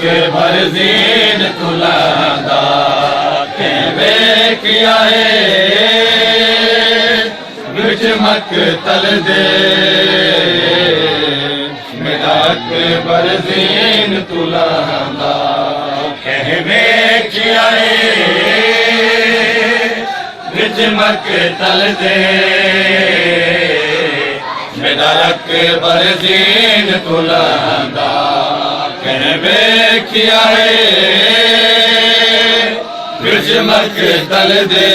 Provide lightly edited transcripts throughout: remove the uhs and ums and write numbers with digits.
के भरजीन तुलादा के किया बिच मक तल दे मेरा के भरजीन तुलादा के किया बिच मक तल दे मेरा के भरजीन तुलादा कहवे किया बिच मक तल दे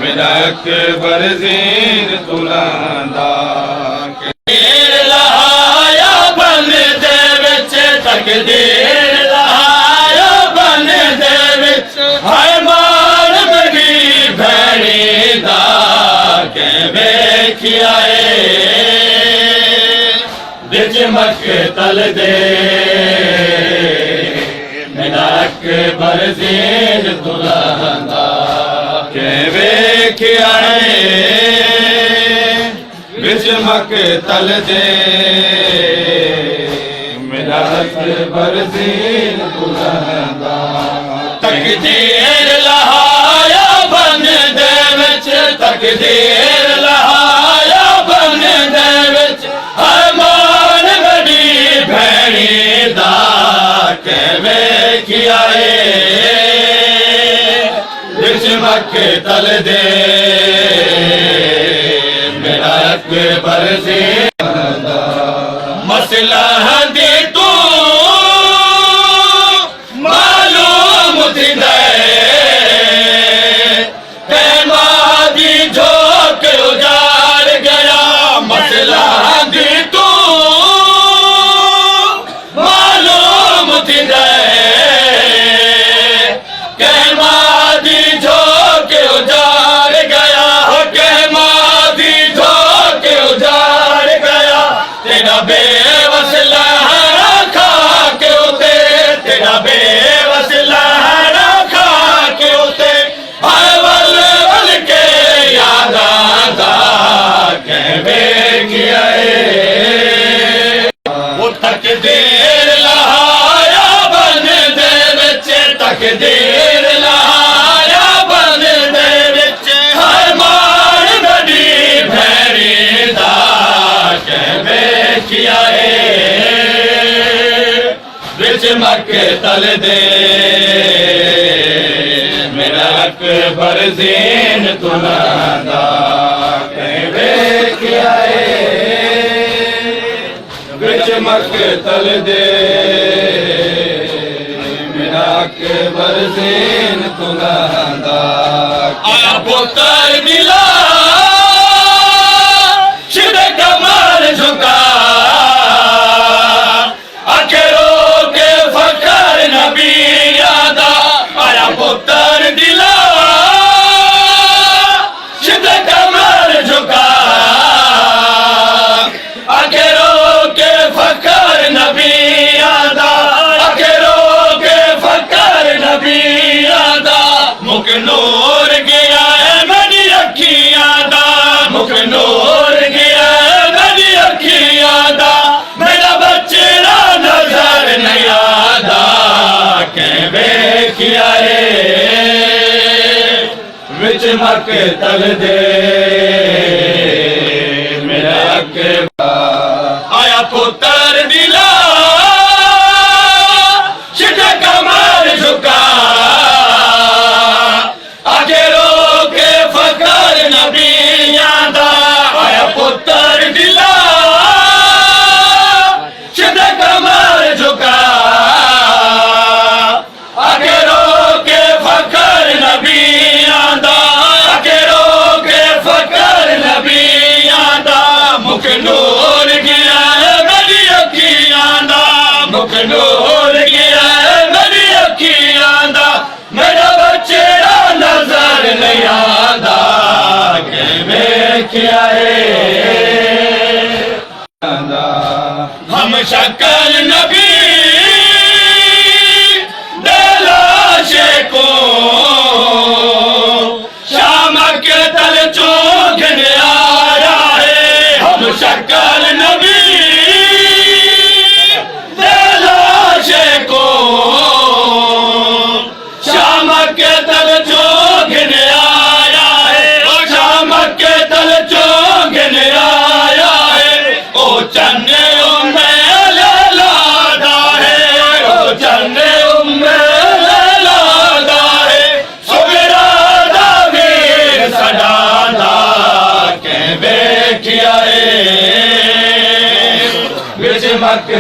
मेरा के भरजीन तुलादा लहाया बन दे विच तकदीर लहाया बन दे विच हाय मान बड़ी भैणी दा कहवे किया बिच मक तल दे मेरा के भरजीन तुलादा कहवे किया बिच मक तल दे मेरा के भरजीन तुलादा तकदीर लहाया बन दे विच तकदीर लहाया बन दे विच कहवे किया बिच मक तल दे मेरा के भरजीन मसला दी तू मालूम थी दे दी झोंक उजाड़ गया मसला दी तू बेवसला खा के उते तेरा बेवसला खा के उते वल वल के याद आदा कहवे किया वो तकदीर लहाया बन दे विच तकदीर लहाया बन दे विच हर मान बड़ी भैरी दा कहवे किया बिच मक तल दे मेरा के भरजीन तुलादा कहवे किया बिच मक तल दे मेरा के भरजीन तुलादा आया पुत्र मिला शिद कमर झुका पुत्र दिला शिद कमर झुका आखिरो के फकर नबी आदा आखिरो के फकर नबी आदा मुख नूर गया है मेरी अखियां दा मुख नूर गया है मेरी अखियां दा मेरा बच्चा नजर नहीं आता कहवे किया बिच मक तल दे मेरा के आया पुत्र दिला शिद कमर झुका आगे रो के फकर नबी दा आया पुत्र दिला शिद कमर झुका आगे रो के फकर नबी मुख नूर गया है मेरी अखियां दा मुख नूर गया है मेरी अखियां दा मेरा बच्चा नजर नहीं आता कहवे किया हम शक्ल नबी दलाशे को शाम के तल चौंकने शक्ल नबी हक